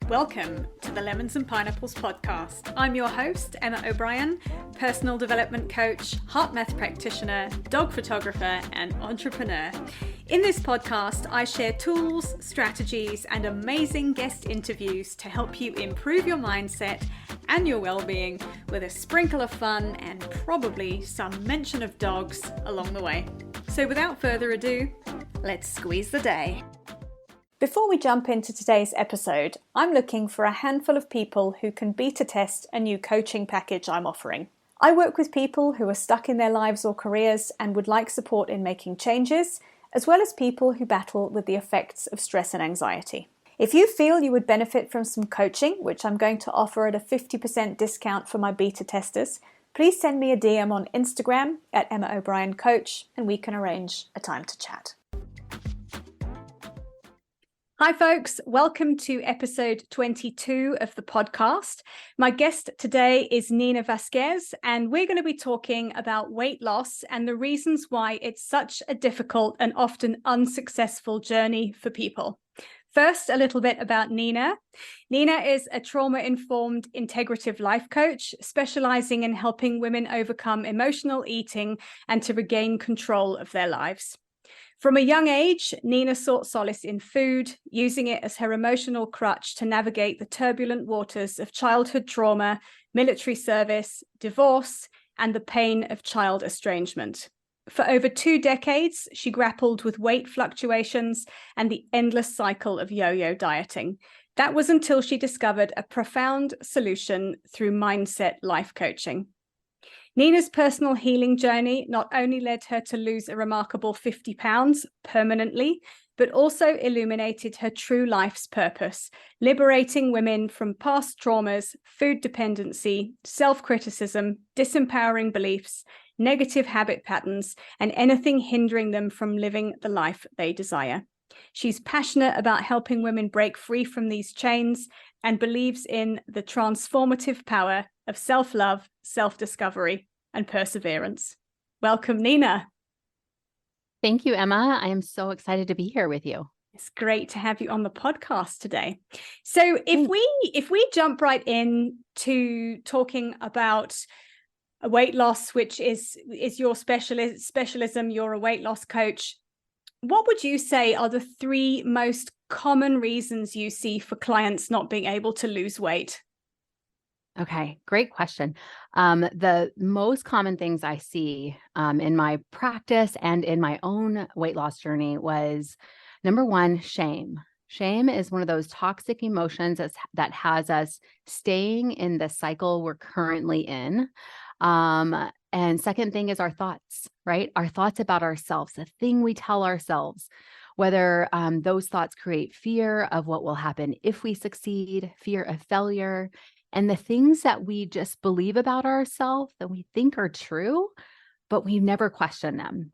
Welcome to the Lemons and Pineapples podcast. I'm your host, Emma O'Brien, personal development coach, heart math practitioner, dog photographer, and entrepreneur. In this podcast, I share tools, strategies, and amazing guest interviews to help you improve your mindset and your well-being with a sprinkle of fun and probably some mention of dogs along the way. So without further ado, let's squeeze the day. Before we jump into today's episode, I'm looking for a handful of people who can beta test a new coaching package I'm offering. I work with people who are stuck in their lives or careers and would like support in making changes, as well as people who battle with the effects of stress and anxiety. If you feel you would benefit from some coaching, which I'm going to offer at a 50% discount for my beta testers, please send me a DM on Instagram at Emma O'Brien Coach and we can arrange a time to chat. Hi folks, welcome to episode 22 of the podcast. My guest today is Nina Vasquez, and we're going to be talking about weight loss and the reasons why it's such a difficult and often unsuccessful journey for people. First, a little bit about Nina. Nina is a trauma-informed integrative life coach, specializing in helping women overcome emotional eating and to regain control of their lives. From a young age, Nina sought solace in food, using it as her emotional crutch to navigate the turbulent waters of childhood trauma, military service, divorce, and the pain of child estrangement. For over 2 decades, she grappled with weight fluctuations and the endless cycle of yo-yo dieting. That was until she discovered a profound solution through mindset life coaching. Nina's personal healing journey not only led her to lose a remarkable 50 pounds permanently, but also illuminated her true life's purpose, liberating women from past traumas, food dependency, self-criticism, disempowering beliefs, negative habit patterns, and anything hindering them from living the life they desire. She's passionate about helping women break free from these chains and believes in the transformative power of self-love, self-discovery, and perseverance. Welcome, Nina. Thank you, Emma. I am so excited to be here with you. It's great to have you on the podcast today. So if we jump right in to talking about weight loss, which is your specialism, you're a weight loss coach. What would you say are the 3 most common reasons you see for clients not being able to lose weight? Okay, great question. The most common things I see in my practice and in my own weight loss journey was, number 1, shame. Shame is one of those toxic emotions that has us staying in the cycle we're currently in. And second thing is our thoughts, right? Our thoughts about ourselves, the thing we tell ourselves, whether those thoughts create fear of what will happen if we succeed, fear of failure, and the things that we just believe about ourselves that we think are true, but we never question them.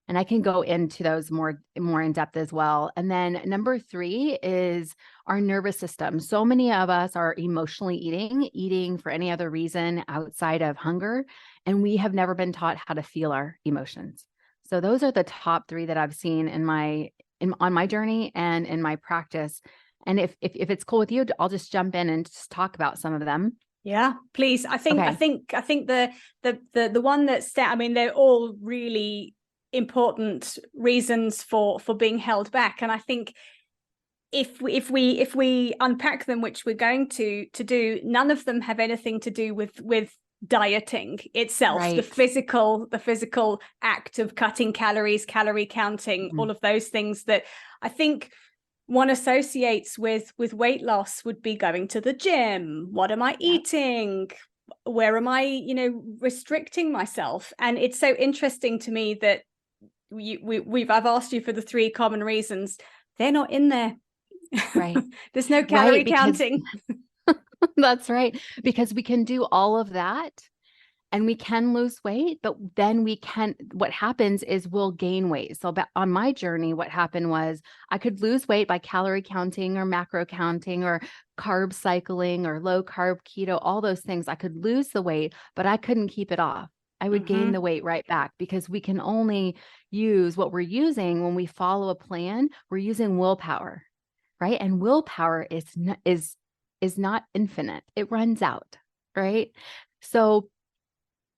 And I can go into those more in depth as well. And then number 3 is our nervous system. So many of us are emotionally eating for any other reason outside of hunger, and we have never been taught how to feel our emotions. So those are the top 3 that I've seen on my journey and in my practice. And if it's cool with you, I'll just jump in and just talk about some of them. Yeah, please. I think the one that's, I mean, they're all really important reasons for being held back. And I think if we unpack them, which we're going to do, none of them have anything to do with dieting itself, right. the physical act of cutting calories, calorie counting, all of those things that I think one associates with weight loss would be going to the gym. What am I eating? Where am I, restricting myself? And it's so interesting to me that I've asked you for the 3 common reasons. They're not in there. Right. There's no calorie counting. That's right. Because we can do all of that and we can lose weight, but then what happens is we'll gain weight. So on my journey, what happened was I could lose weight by calorie counting or macro counting or carb cycling or low carb keto, all those things. I could lose the weight, but I couldn't keep it off. I would gain the weight right back because we can only use what we're using when we follow a plan. We're using willpower, right? And willpower is is not infinite. It runs out, right? So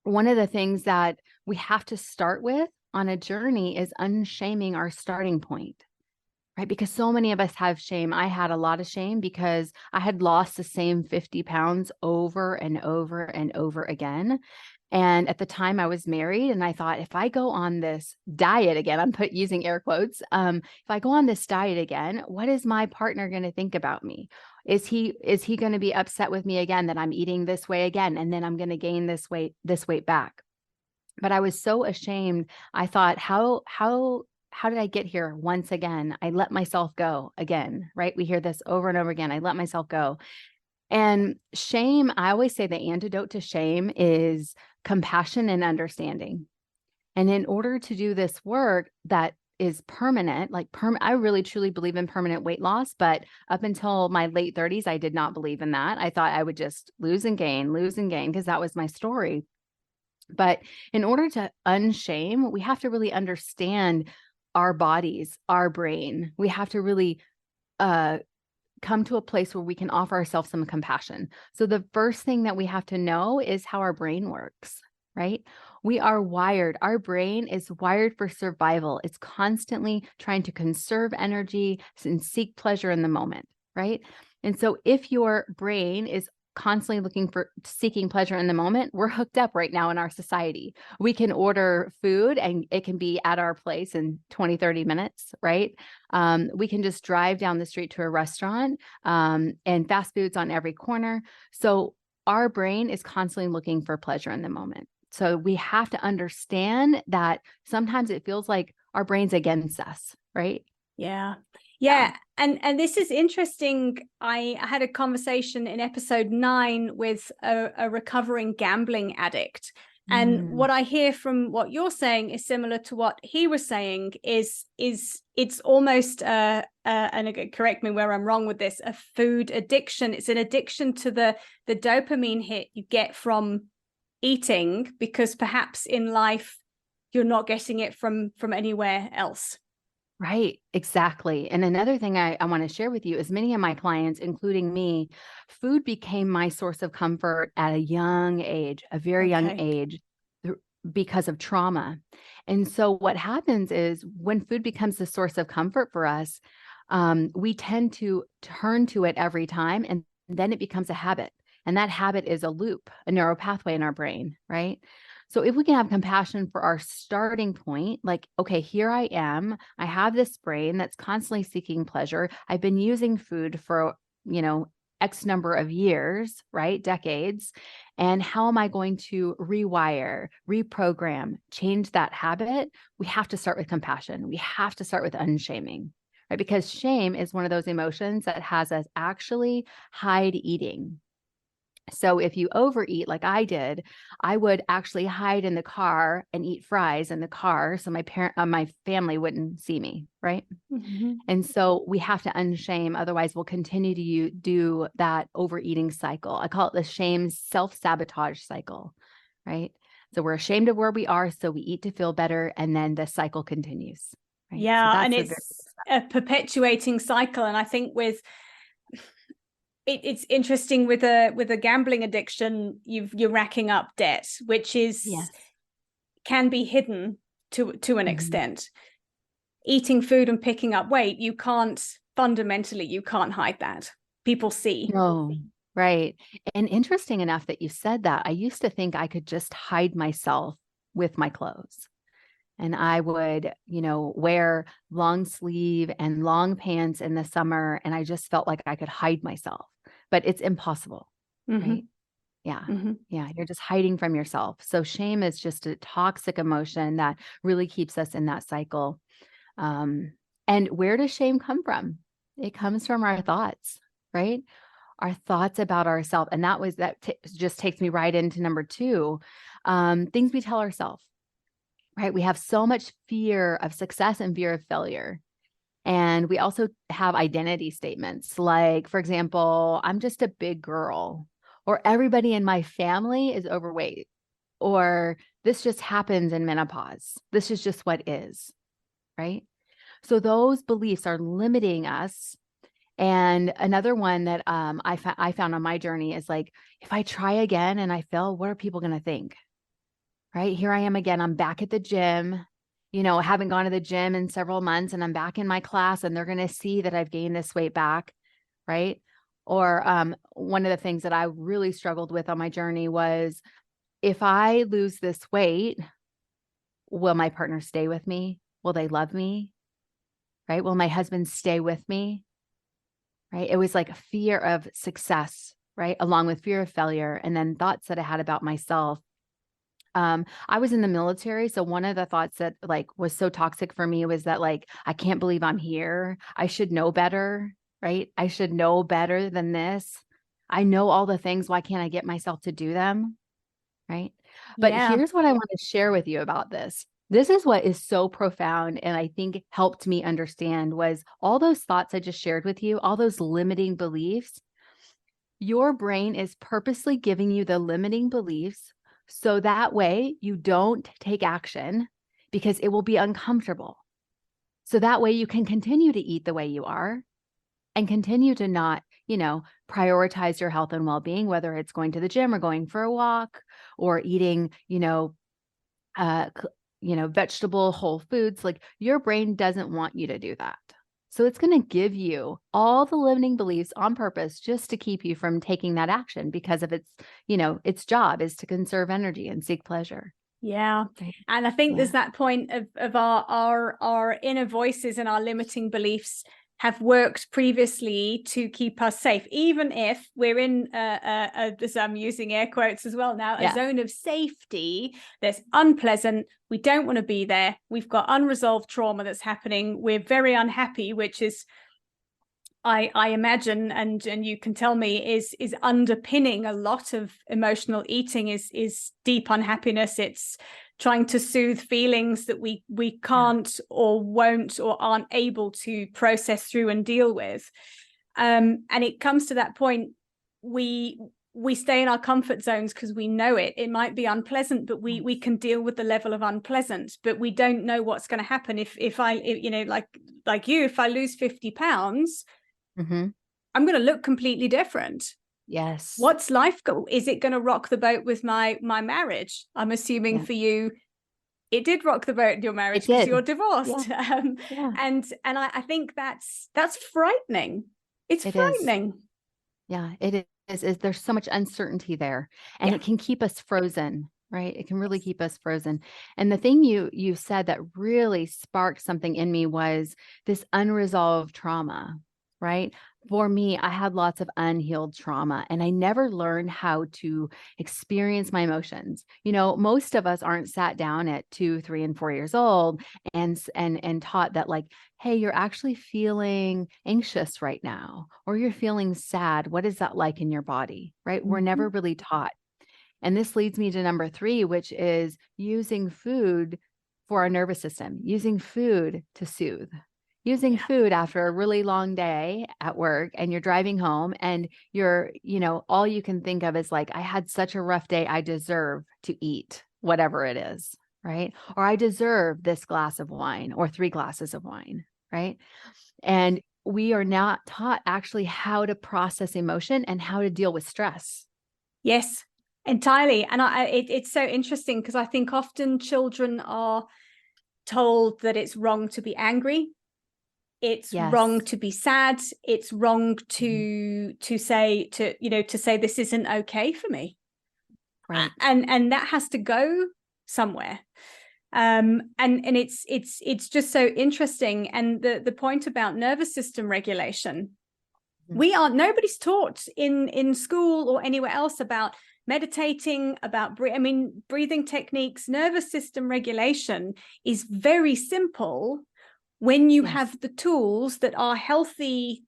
one of the things that we have to start with on a journey is unshaming our starting point, right? Because so many of us have shame. I had a lot of shame because I had lost the same 50 pounds over and over and over again. And at the time I was married, and I thought, if I go on this diet again, I'm using air quotes. If I go on this diet again, what is my partner going to think about me? Is he going to be upset with me again that I'm eating this way again, and then I'm going to gain this weight back? But I was so ashamed. I thought, how did I get here once again? I let myself go again, right? We hear this over and over again. I let myself go. And shame, I always say the antidote to shame is compassion and understanding. And in order to do this work that is permanent, I really truly believe in permanent weight loss, but up until my late 30s, I did not believe in that. I thought I would just lose and gain, because that was my story. But in order to unshame, we have to really understand our bodies, our brain. We have to really come to a place where we can offer ourselves some compassion. So the first thing that we have to know is how our brain works, right? We are wired. Our brain is wired for survival. It's constantly trying to conserve energy and seek pleasure in the moment, right? And so if your brain is constantly seeking pleasure in the moment, we're hooked up right now in our society. We can order food and it can be at our place in 20, 30 minutes, right? We can just drive down the street to a restaurant, and fast food's on every corner. So our brain is constantly looking for pleasure in the moment. So we have to understand that sometimes it feels like our brain's against us, right? Yeah. And this is interesting. I had a conversation in episode 9 with a recovering gambling addict. And what I hear from what you're saying is similar to what he was saying, is it's almost and correct me where I'm wrong with this, a food addiction. It's an addiction to the dopamine hit you get from eating, because perhaps in life you're not getting it from anywhere else. Right, exactly. And another thing I want to share with you is many of my clients, including me, food became my source of comfort at a young age, a very young age, because of trauma. And so what happens is when food becomes the source of comfort for us, we tend to turn to it every time, and then it becomes a habit. And that habit is a loop, a neural pathway in our brain, right? So if we can have compassion for our starting point, like, okay, here I am, I have this brain that's constantly seeking pleasure. I've been using food for, X number of years, right? Decades. And how am I going to rewire, reprogram, change that habit? We have to start with compassion. We have to start with unshaming, right? Because shame is one of those emotions that has us actually hide eating. So if you overeat like I did, I would actually hide in the car and eat fries in the car so my family wouldn't see me, right? Mm-hmm. And so we have to unshame, otherwise we'll continue to do that overeating cycle. I call it the shame self-sabotage cycle, right? So we're ashamed of where we are, so we eat to feel better, and then the cycle continues, right? Yeah, so and it's a perpetuating cycle. And I think it's interesting with a gambling addiction, you're racking up debt, which can be hidden to an extent. Eating food and picking up weight, you can't hide that. People see. No, right. And interesting enough that you said that. I used to think I could just hide myself with my clothes. And I would, wear long sleeve and long pants in the summer, and I just felt like I could hide myself. But it's impossible, right? Yeah. Yeah. You're just hiding from yourself. So shame is just a toxic emotion that really keeps us in that cycle. And where does shame come from? It comes from our thoughts, right? Our thoughts about ourselves. And just takes me right into number 2, things we tell ourselves, right? We have so much fear of success and fear of failure. And we also have identity statements like, for example, I'm just a big girl, or everybody in my family is overweight, or this just happens in menopause. This is just what is, right? So those beliefs are limiting us And another one that I found on my journey is like, if I try again and I fail, what are people going to think? Right? Here I am again. I'm back at the gym. I haven't gone to the gym in several months, and I'm back in my class, and they're going to see that I've gained this weight back. Right? Or one of the things that I really struggled with on my journey was, if I lose this weight, will my partner stay with me? Will they love me? Right? Will my husband stay with me? Right? It was like a fear of success, right? Along with fear of failure, and then thoughts that I had about myself. I was in the military. So one of the thoughts that like was so toxic for me was that, like, I can't believe I'm here. I should know better, right? I should know better than this. I know all the things. Why can't I get myself to do them? Right. But Yeah. here's what I want to share with you about this. This is what is so profound, and I think helped me understand, was all those thoughts I just shared with you, all those limiting beliefs. Your brain is purposely giving you the limiting beliefs so that way you don't take action, because it will be uncomfortable. So that way you can continue to eat the way you are and continue to not, prioritize your health and well-being, whether it's going to the gym or going for a walk or eating, vegetable whole foods. Like, your brain doesn't want you to do that. So it's going to give you all the limiting beliefs on purpose just to keep you from taking that action, because of its job is to conserve energy and seek pleasure. Yeah. Right. And I think Yeah. there's that point of our inner voices and our limiting beliefs have worked previously to keep us safe, even if we're in as I'm using air quotes as well now, a zone of safety that's unpleasant. We don't want to be there. We've got unresolved trauma that's happening. We're very unhappy, which is, I imagine, and you can tell me, is underpinning a lot of emotional eating is deep unhappiness. It's trying to soothe feelings that we can't or won't or aren't able to process through and deal with. And it comes to that point, we stay in our comfort zones because we know it might be unpleasant, but we can deal with the level of unpleasant, but we don't know what's going to happen if I lose 50 pounds. Mm-hmm. I'm going to look completely different. Yes. What's life go? Is it going to rock the boat with my marriage? I'm assuming for you, it did rock the boat in your marriage because you're divorced. And I think that's frightening. It's frightening. Yeah, it is. There's so much uncertainty there, and it can keep us frozen. Right? It can really keep us frozen. And the thing you said that really sparked something in me was this unresolved trauma. Right? For me, I had lots of unhealed trauma, and I never learned how to experience my emotions. Most of us aren't sat down at 2, 3, and 4 years old and taught that, like, hey, you're actually feeling anxious right now, or you're feeling sad. What is that like in your body? Right? Mm-hmm. We're never really taught. And this leads me to number 3, which is using food for our nervous system, using food to soothe. Using food after a really long day at work, and you're driving home, and you're, all you can think of is like, I had such a rough day. I deserve to eat whatever it is, right? Or I deserve this glass of wine or 3 glasses of wine, right? And we are not taught actually how to process emotion and how to deal with stress. Yes, entirely. And it's so interesting because I think often children are told that it's wrong to be angry. It's wrong to be sad. It's wrong to say this isn't okay for me. Right. And that has to go somewhere. And it's just so interesting. And the point about nervous system regulation, nobody's taught in school or anywhere else about meditating, about breathing techniques. Nervous system regulation is very simple when you have the tools that are healthy,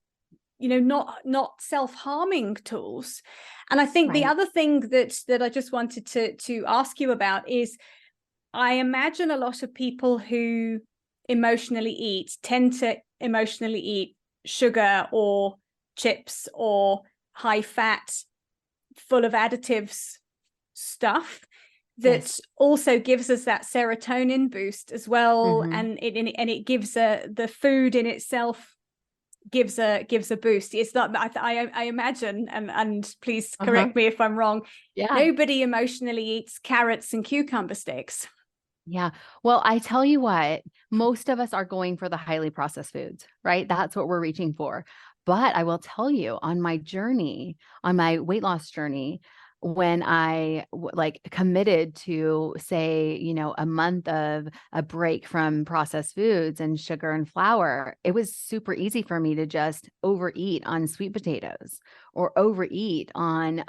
not self-harming tools. And I think the other thing that I just wanted to ask you about is, I imagine a lot of people who emotionally eat tend to emotionally eat sugar or chips or high fat, full of additives stuff that also gives us that serotonin boost as well. And it gives the food in itself gives a boost. It's not, I imagine, and please Uh-huh. correct me if I'm wrong. Yeah. Nobody emotionally eats carrots and cucumber sticks. Yeah. Well, I tell you what, most of us are going for the highly processed foods, right? That's what we're reaching for. But I will tell you, on my journey, on my weight loss journey, when I like committed to, say, a month of a break from processed foods and sugar and flour, it was super easy for me to just overeat on sweet potatoes or overeat on,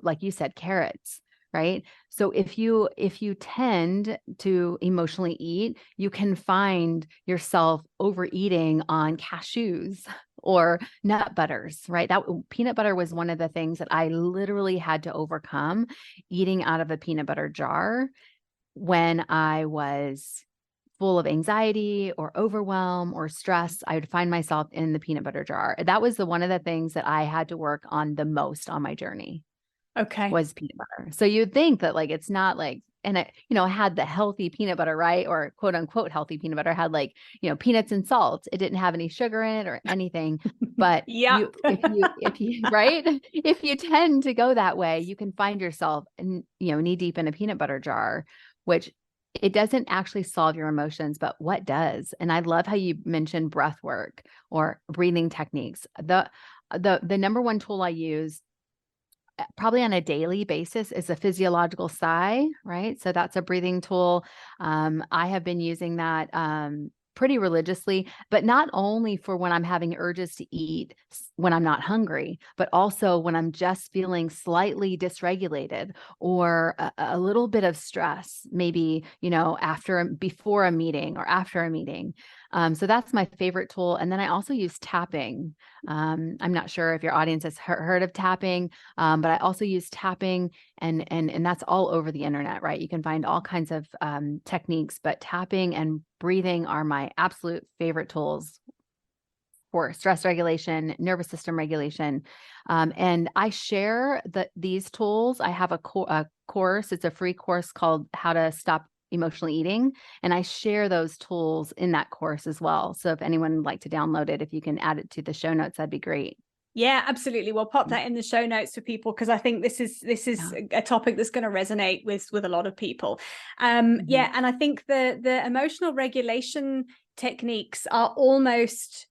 like you said, carrots. Right. So if you tend to emotionally eat, you can find yourself overeating on cashews or nut butters, right? That peanut butter was one of the things that I literally had to overcome, eating out of a peanut butter jar when I was full of anxiety or overwhelm or stress. I would find myself in the peanut butter jar. That was one of the things that I had to work on the most on my journey. Okay. Was peanut butter. So you'd think that like, it's not like, and it, had the healthy peanut butter, right? Or quote unquote healthy peanut butter had like, peanuts and salt. It didn't have any sugar in it or anything. But Yep. if you, right? If you tend to go that way, you can find yourself knee deep in a peanut butter jar, which it doesn't actually solve your emotions, but what does? And I love how you mentioned breath work or breathing techniques. The number one tool I use probably on a daily basis is a physiological sigh, right? So that's a breathing tool. I have been using that pretty religiously, but not only for when I'm having urges to eat when I'm not hungry, but also when I'm just feeling slightly dysregulated or a little bit of stress, maybe, before a meeting or after a meeting. So that's my favorite tool. And then I also use tapping. I'm not sure if your audience has heard of tapping, but I also use tapping and that's all over the internet, right? You can find all kinds of techniques, but tapping and breathing are my absolute favorite tools for stress regulation, nervous system regulation. And I share these tools. I have a course. It's a free course called How to Stop Emotionally Eating. And I share those tools in that course as well. So if anyone would like to download it, if you can add it to the show notes, that'd be great. Yeah, absolutely. We'll pop that in the show notes for people because I think this is a topic that's going to resonate with a lot of people. Yeah, and I think the emotional regulation techniques are almost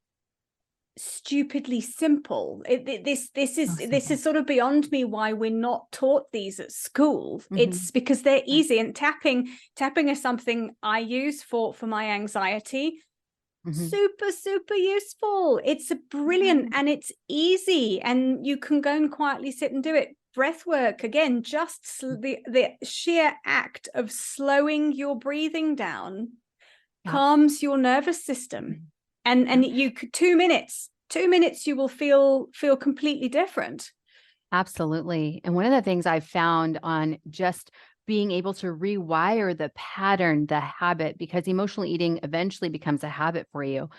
stupidly simple. This is sort of beyond me why we're not taught these at school. It's because they're easy, and tapping is something I use for my anxiety. Super useful. It's a brilliant and it's easy, and you can go and quietly sit and do it. Breath work, again, just the sheer act of slowing your breathing down calms your nervous system, and you 2 minutes you will feel completely different. Absolutely. And one of the things I've found on just being able to rewire the pattern, the habit, because emotional eating eventually becomes a habit for you.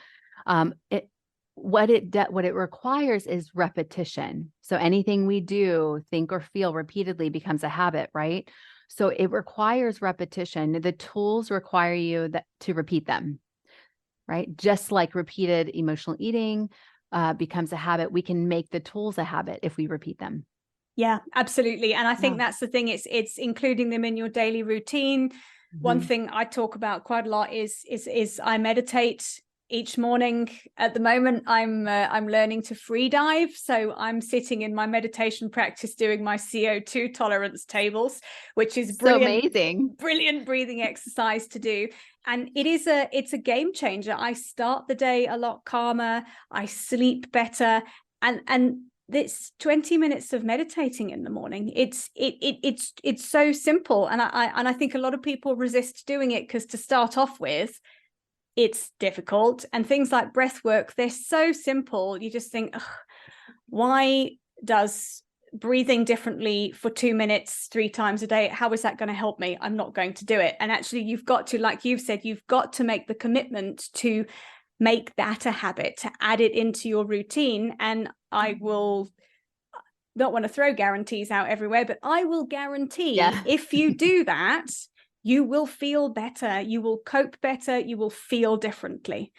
What it requires is repetition. So anything we do, think or feel repeatedly becomes a habit, right? So it requires repetition. The tools require you to repeat them, right? Just like repeated emotional eating becomes a habit, we can make the tools a habit if we repeat them. Yeah, absolutely. And I think that's the thing. It's including them in your daily routine. One thing I talk about quite a lot is I meditate each morning. At the moment, I'm learning to free dive. So I'm sitting in my meditation practice doing my CO2 tolerance tables, which is brilliant, amazing, brilliant breathing exercise to do. And it's a game changer. I start the day a lot calmer. I sleep better, and it's 20 minutes of meditating in the morning. It's so simple, and I think a lot of people resist doing it because to start off with, it's difficult. And things like breath work, they're so simple. You just think, why does breathing differently for 2 minutes 3 times a day, how is that going to help me? I'm not going to do it. And actually, you've got to, like you've said, you've got to make the commitment to make that a habit, to add it into your routine. And I will not want to throw guarantees out everywhere, but I will guarantee if you do that, you will feel better, you will cope better, you will feel differently.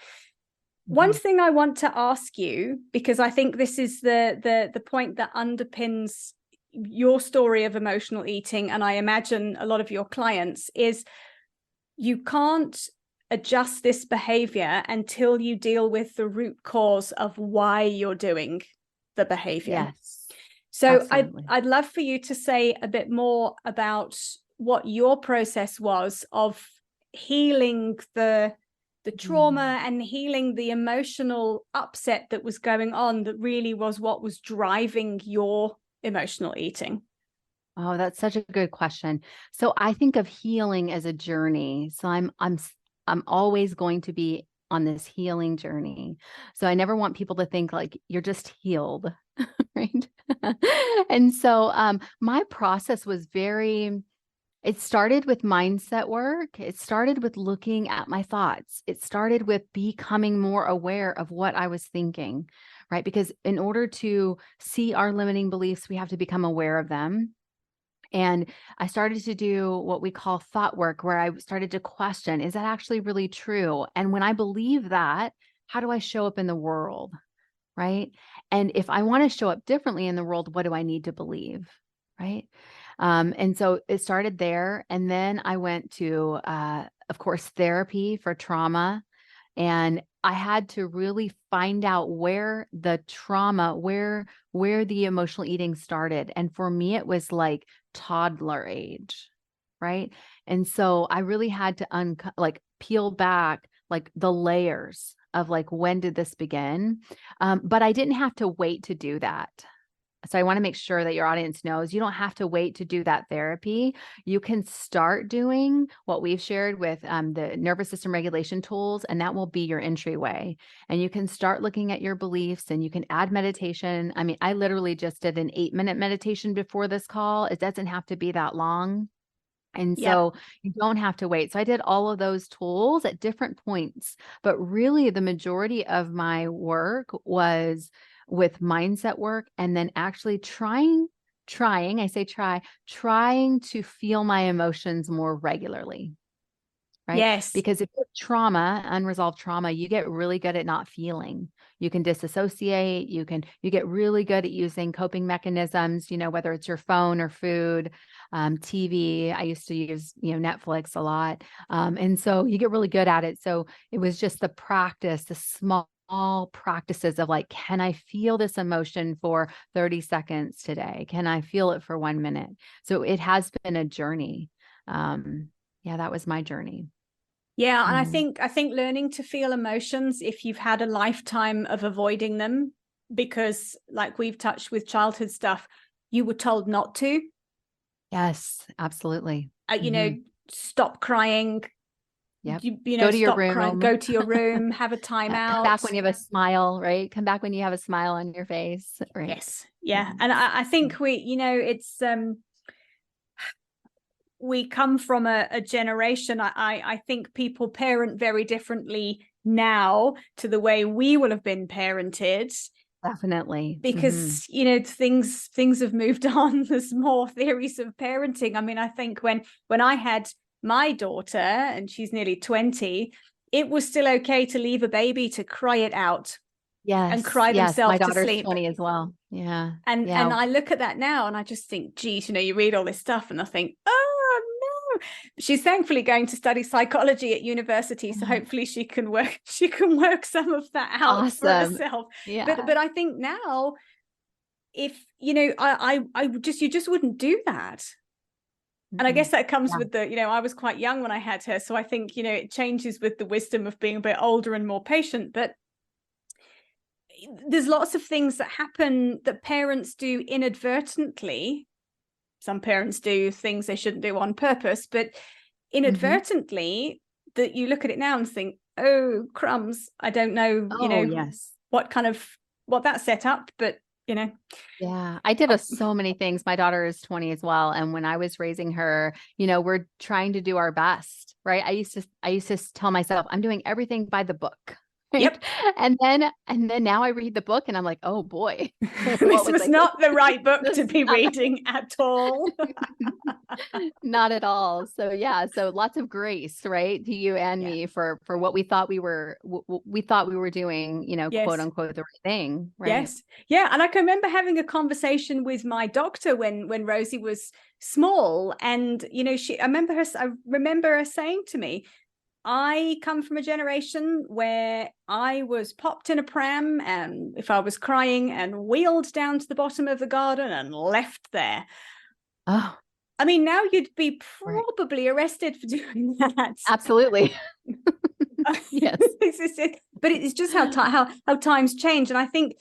One thing I want to ask you, because I think this is the point that underpins your story of emotional eating, and I imagine a lot of your clients, is you can't adjust this behavior until you deal with the root cause of why you're doing the behavior. Yes. So I'd love for you to say a bit more about what your process was of healing the trauma and healing the emotional upset that was going on, that really was what was driving your emotional eating. Oh, that's such a good question. So I think of healing as a journey. So I'm always going to be on this healing journey. So I never want people to think like you're just healed, right? And so my process was it started with mindset work. It started with looking at my thoughts. It started with becoming more aware of what I was thinking, right? Because in order to see our limiting beliefs, we have to become aware of them. And I started to do what we call thought work, where I started to question, is that actually really true? And when I believe that, how do I show up in the world? Right. And if I want to show up differently in the world, what do I need to believe? Right. And so it started there. And then I went to, of course, therapy for trauma. And I had to really find out where the trauma, where the emotional eating started. And for me, it was like toddler age. Right. And so I really had to peel back like the layers of like, when did this begin? But I didn't have to wait to do that. So I want to make sure that your audience knows you don't have to wait to do that therapy. You can start doing what we've shared with the nervous system regulation tools, and that will be your entryway. And you can start looking at your beliefs, and you can add meditation. I mean, I literally just did an 8-minute meditation before this call. It doesn't have to be that long. And so you don't have to wait. So I did all of those tools at different points, but really the majority of my work was with mindset work, and then actually trying to feel my emotions more regularly. Right. Yes. Because if you have trauma, unresolved trauma, you get really good at not feeling. You can disassociate. You get really good at using coping mechanisms, whether it's your phone or food, TV. I used to use, Netflix a lot. And so you get really good at it. So it was just the practice, the small practices of like, can I feel this emotion for 30 seconds today? Can I feel it for 1 minute? So it has been a journey. That was my journey. Yeah. And I think learning to feel emotions, if you've had a lifetime of avoiding them, because like we've touched with childhood stuff, you were told not to. Yes, absolutely. Stop crying. Yep. Go to your room. Crying, go to your room, have a timeout. Come back when you have a smile, right? Come back when you have a smile on your face. Right. Yes. Yeah. And I think it's we come from a generation. I think people parent very differently now to the way we will have been parented. Definitely. Because, things have moved on. There's more theories of parenting. I mean, I think when I had my daughter, and she's nearly 20, it was still okay to leave a baby to cry it out. Yes. And cry themselves to sleep. My daughter's 20 as well. Yeah. And I look at that now and I just think, geez, you read all this stuff and I think, oh no. She's thankfully going to study psychology at university, so hopefully she can work some of that out for herself. Yeah. But I think now, if you just wouldn't do that. And I guess that comes with I was quite young when I had her, so I think it changes with the wisdom of being a bit older and more patient. But there's lots of things that happen that parents do inadvertently. Some parents do things they shouldn't do on purpose, but inadvertently, that you look at it now and think, oh crumbs, I don't know, yes, what that set up, but Yeah, I did so many things. My daughter is 20 as well. And when I was raising her, we're trying to do our best, right? I used to tell myself, I'm doing everything by the book. Right. Yep. And then now I read the book and I'm like, oh boy, what This was was I not the thinking? right book This to is be not, reading at all. not at all. So yeah, so lots of grace, right, to you and Yeah. me for what we thought we thought we were doing, quote Yes. unquote the right thing, right? Yes. Yeah. And I can remember having a conversation with my doctor when Rosie was small. And, I remember her saying to me, I come from a generation where I was popped in a pram, and if I was crying, and wheeled down to the bottom of the garden and left there. Oh, I mean, now you'd be right. probably arrested for doing that. Absolutely. Yes. But it's just how times change. And I think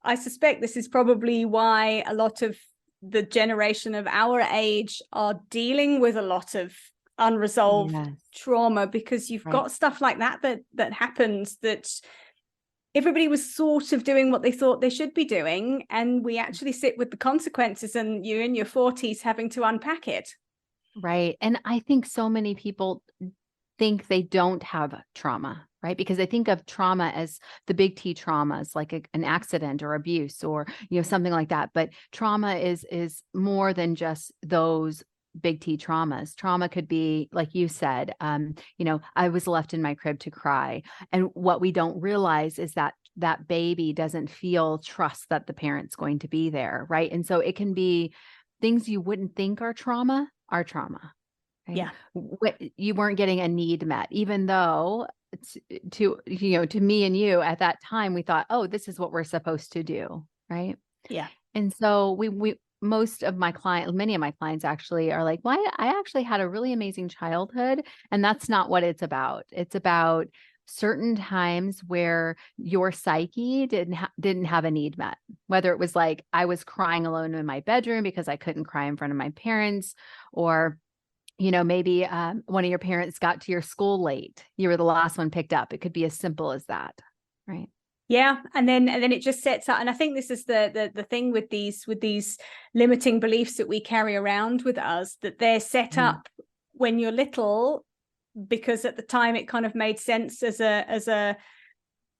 I suspect this is probably why a lot of the generation of our age are dealing with a lot of unresolved Yes. trauma, because you've Right. got stuff like that happens, that everybody was sort of doing what they thought they should be doing, and we actually sit with the consequences, and you're in your 40s having to unpack it. Right. And I think so many people think they don't have trauma, right? Because they think of trauma as the big T traumas, like an accident or abuse or, something like that. But trauma is more than just those big T traumas. Trauma could be, like you said, I was left in my crib to cry. And what we don't realize is that that baby doesn't feel trust that the parent's going to be there, right? And so it can be things you wouldn't think are trauma. Right? Yeah. You weren't getting a need met, even though to me and you at that time, we thought, oh, this is what we're supposed to do. Right. Yeah. And so many of my clients actually are like, well, I actually had a really amazing childhood. And that's not what it's about. It's about certain times where your psyche didn't have a need met, whether it was like I was crying alone in my bedroom because I couldn't cry in front of my parents, or maybe one of your parents got to your school late. You were the last one picked up. It could be as simple as that, right? Yeah, and then it just sets up. And I think this is the thing with these limiting beliefs that we carry around with us, that they're set up when you're little, because at the time it kind of made sense as a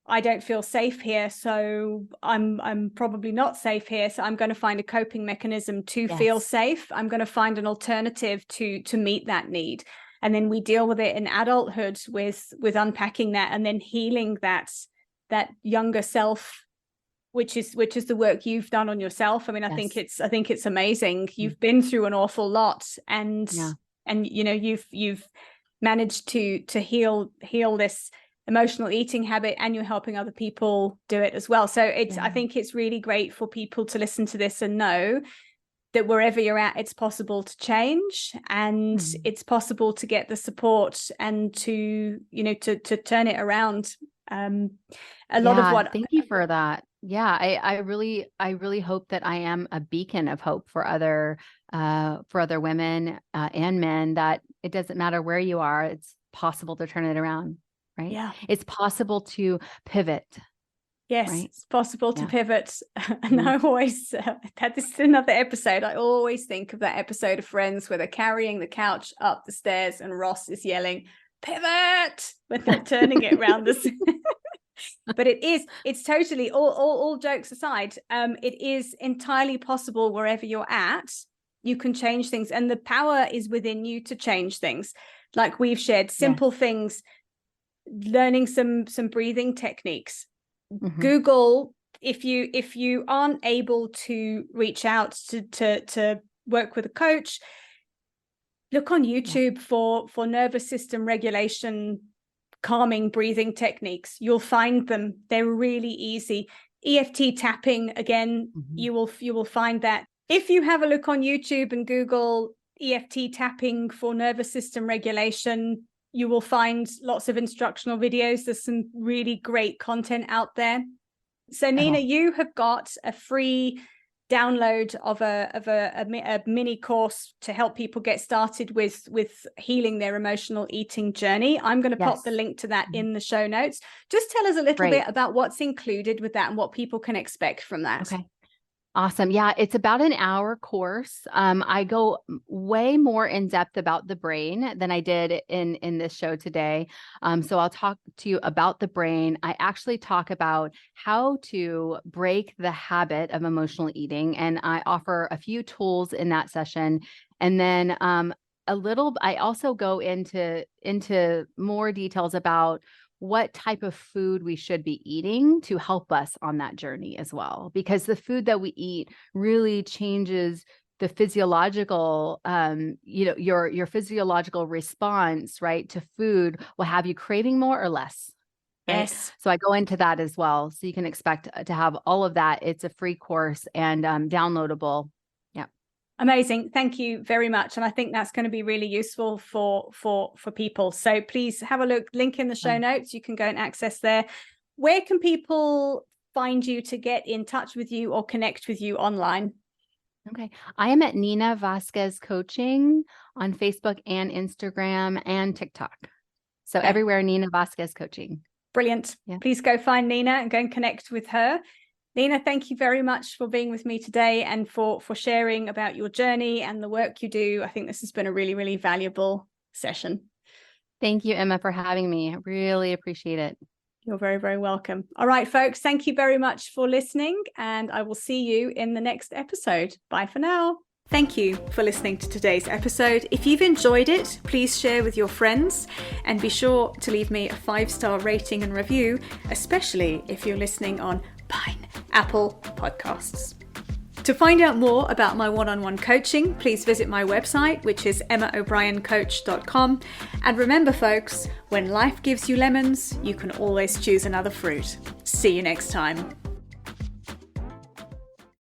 I don't feel safe here, so I'm probably not safe here, so I'm going to find a coping mechanism to feel safe. I'm going to find an alternative to meet that need. And then we deal with it in adulthood with unpacking that, and then healing that younger self, which is the work you've done on yourself. I mean, I think it's amazing. You've been through an awful lot, and you've managed to heal this emotional eating habit, and you're helping other people do it as well. So I think it's really great for people to listen to this and know that wherever you're at, it's possible to change, and it's possible to get the support and to turn it around. Thank you for that. Yeah, I really hope that I am a beacon of hope for other women and men, that it doesn't matter where you are, it's possible to turn it around. Right. Yeah. It's possible to pivot. Yes, right? It's possible to pivot. And I always this is another episode. I always think of that episode of Friends where they're carrying the couch up the stairs and Ross is yelling, "Pivot!" when they're turning it around the But it's totally, all jokes aside, it is entirely possible wherever you're at. You can change things, and the power is within you to change things. Like we've shared simple things, learning some breathing techniques. Google, if you aren't able to reach out to work with a coach, look on YouTube for nervous system regulation, calming breathing techniques. You'll find them. They're really easy. EFT tapping, again, you will find that. If you have a look on YouTube and Google EFT tapping for nervous system regulation, you will find lots of instructional videos. There's some really great content out there. So Nina, you have got a free download of a mini course to help people get started with healing their emotional eating journey. I'm going to pop the link to that in the show notes. Just tell us a little bit about what's included with that and what people can expect from that. Okay. Awesome. Yeah, it's about an hour course. I go way more in depth about the brain than I did in this show today. So I'll talk to you about the brain. I actually talk about how to break the habit of emotional eating, and I offer a few tools in that session. And then I also go into more details about what type of food we should be eating to help us on that journey as well, because the food that we eat really changes the physiological, your physiological response, right, to food will have you craving more or less. Right? Yes. So I go into that as well. So you can expect to have all of that. It's a free course and downloadable. Yeah. Amazing. Thank you very much. And I think that's going to be really useful for people. So please have a look, link in the show notes. You can go and access there. Where can people find you to get in touch with you or connect with you online? Okay. I am at Nina Vasquez Coaching on Facebook and Instagram and TikTok. So everywhere, Nina Vasquez Coaching. Brilliant. Yeah. Please go find Nina and go and connect with her. Nina, thank you very much for being with me today and for sharing about your journey and the work you do. I think this has been a really, really valuable session. Thank you, Emma, for having me. I really appreciate it. You're very, very welcome. All right, folks, thank you very much for listening, and I will see you in the next episode. Bye for now. Thank you for listening to today's episode. If you've enjoyed it, please share with your friends and be sure to leave me a 5-star rating and review, especially if you're listening on Apple Podcasts. To find out more about my one-on-one coaching, please visit my website, which is emmaobriencoach.com. And remember, folks, when life gives you lemons, you can always choose another fruit. See you next time.